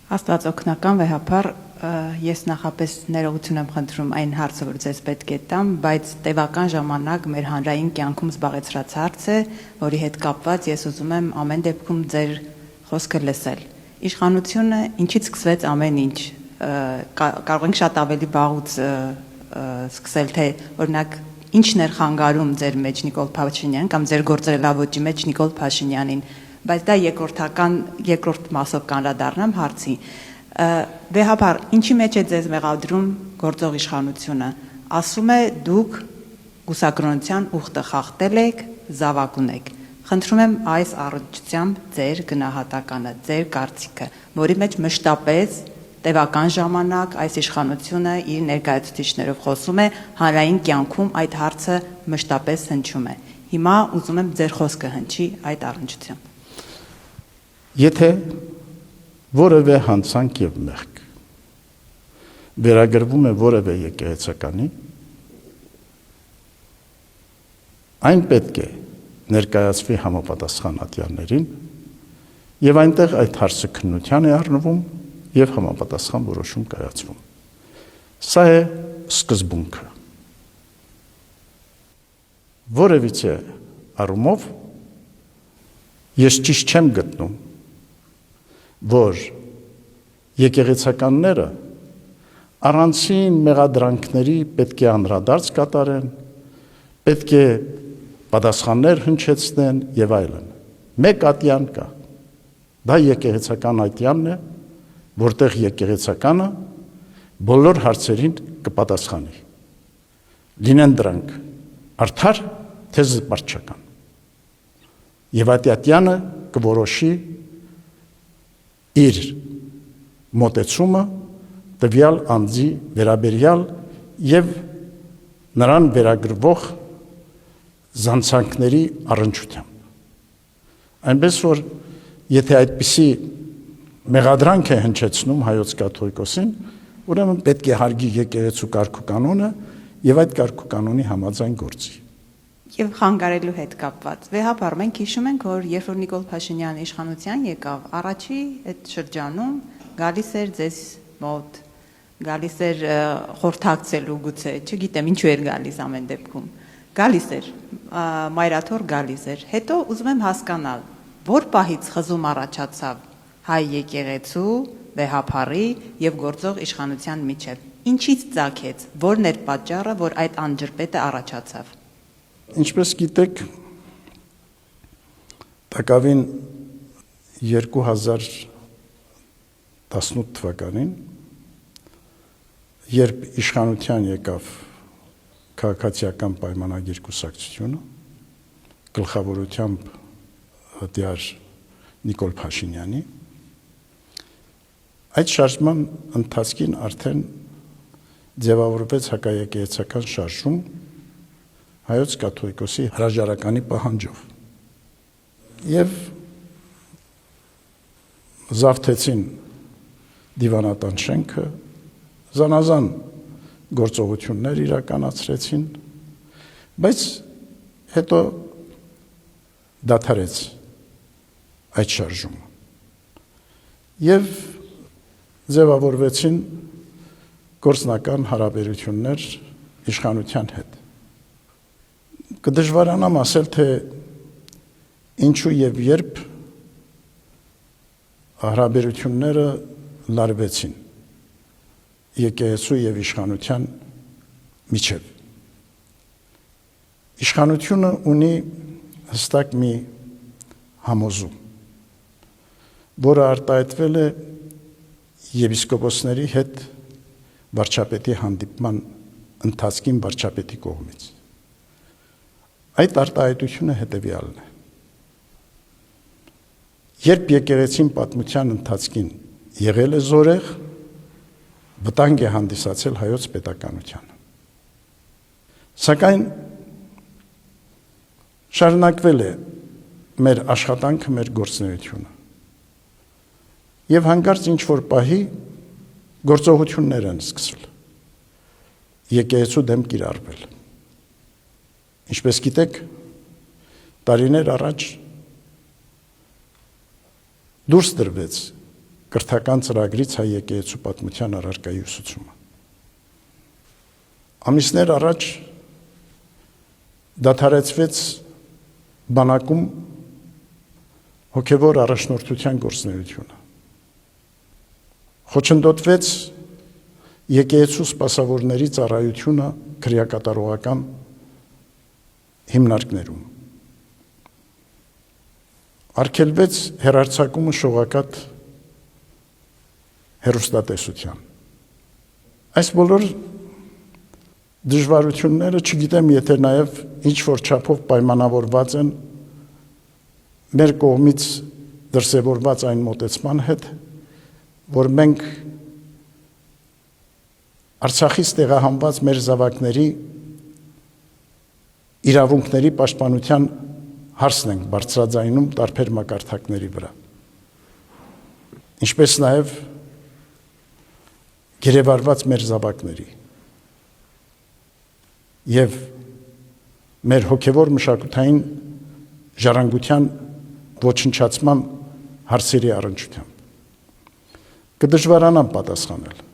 Աստվածօգնական վեհապար, ես նախապես ներողություն եմ խնդրում այն հարցը, որ ձեզ պետք է տամ, բայց տևական ժամանակ մեր հանրային կյանքում զբաղեցրած հարց է, որի հետ կապված ես ուզում եմ ամեն դեպքում ձեր խոսքը լսել։ Իշխանությունը ինչից սկսվեց ամեն ինչ, կարող ենք շատ ավելի վաղուց սկսել, թե օրինակ ինչն էր խանգարում ձեր մեջ Նիկոլ Փաշինյանին կամ ձեր գործելավոճի մեջ Նիկոլ Փաշինյանին, բայց դա երկրորդ մասով կանրադառնամ հարցի։ Վեհապար, ինչի մեջ է ձեզ մեղադրում գործող իշխանությունը։ Ասում է դուք կուսակրոնության ուխտը խախտել եք, զավակուն եք։ Խնդրում եմ այս առնչությամբ ձեր գնահատականը, ձեր կարծիքը, որի մեջ մշտապես տևական ժամանակ այս իշխանությունը իր ներկայացուցիչներով խոսում է, հանրային կյանքում այդ հարցը մշտապես հնչում է։ Հիմա ուզում եմ ձեր խոսքը հնչի այդ առնչությամբ։ Եթե որևէ հանցանք եւ մեղք վերագրվում է որևէ եկեղեցականի, այն պետք է ներկայացվի համապատասխան ատյաններին եւ այնտեղ այդ հարցը քննության է առնվում եւ համապատասխան որոշում կայացվում։ Սա է սկզբունքը։ Որևիցե առումով ես ճիշտ չեմ գտնում, որ եկեղեցականները առանցին մեղադրանքների պետք է անդրադարձ կատարեն, պետք է պատասխաններ հնչեցնեն եւ այլն։ Մեկ ատյան կա։ Դա եկեղեցական ատյանն է, որտեղ եկեղեցականը բոլոր հարցերին կպատասխանի։ Լինեն դրանք արդար, թե զվարճական։ Եվ այդ ատյանը կորոշի իր մոտեցումը տվյալ անձի վերաբերյալ եւ նրան վերագրվող զանցանքների առնչությամբ։ Այնպես որ եթե այդպիսի մեղադրանք է հնչեցնում հայոց կաթողիկոսին, ուրեմն պետք է հարգի եկեղեցու կարգուկանոնը եւ այդ կարգուկանոնի համաձայն գործի։ Եվ խանգարելու հետ կապված։ Վեհապար, մենք հիշում ենք, որ երբ որ Նիկոլ Փաշինյանը իշխանության եկավ, առաջի այդ շրջանում գալիս էր ձեզ մոտ, գալիս էր խորհրդակցելու գուցե, չգիտեմ ինչու էր գալիս ամեն դեպքում։ Գալիս էր, մայրաթոր գալիս էր։ Հետո ուզում եմ հասկանալ, որ պահից խզում առաջացավ հայ եկեղեցու, վեհապարի եւ գործող իշխանության միջև։ Ինչից ծագեց, որն էր պատճառը, որ այդ անջրպետը առաջացավ։ Ինչպես գիտեք, տակավին 2018 թվականին, երբ իշխանության եկավ քաղաքացիական պայմանագիր կուսակցությունը, գլխավորությամբ դյար Նիկոլ Փաշինյանի, այդ շարժման ընթացքին արդեն ձևավորվեց հակաեկեղեցական շարժում հայոց կաթողիկոսի հրաժարականի պահանջով։ Եվ զավթեցին դիվանատան շենքը, զանազան գործողություններ իրականացրեցին, բայց հետո դադարեց այդ շարժումը։ Եվ ձևավորվեցին գործնական հարաբերություններ իշխանության հետ։ Կդժվարանամ ասել, թե ինչու եւ երբ հարաբերությունները լարվեցին եկեղեցու եւ իշխանության միջև։ Իշխանությունը ունի հստակ մի համոզում, որը արտահայտվել է եպիսկոպոսների հետ վարչապետի հանդիպման ընթացքին վարչապետի կողմից։ Այդ արտահայտությունը հետևյալն է. երբ եկեղեցին պատմության ընթացքին եղել է զորեղ, վտանգ է հանդիսացել հայոց պետականությանը։ Սակայն շարունակվել է մեր աշխատանքը, մեր գործունեությունը։ Եվ հանկարծ ինչ-որ պահի գործողություններ են սկսվել, եկեղեցու դեմ կիրառվել։ Ինչպես գիտեք, տարիներ առաջ դուրս դրվեց կրթական ծրագրից հայ եկեղեցու պատմության առարկայի ուսուցումը։ Ամիսներ առաջ դադարեցվեց բանակում հոգևոր առաջնորդության գործունեությունը։ Խոչընդոտվեց եկեղեցու սպասավորների ծառայությունը քրեակատարողական հիմնարկներում։ Արգելվեց հեռարձակումը շողակաթ հեռուստատեսության։ Այս բոլոր դժվարությունները, չգիտեմ, եթե նաև ինչ-որ չափով պայմանավորված են մեր կողմից դրսևորված այն մոտեցման հետ, որ մենք Արցախից տեղահանված մեր զավակների իրավունքների պաշտպանության հարցն ենք բարձրաձայնում տարբեր մակարդակների վրա։ Ինչպես նաև գերեվարված մեր զավակների և մեր հոգևոր մշակութային ժառանգության ոչնչացման հարցերի առնչությամբ։ Կդժվարանամ պատասխանել։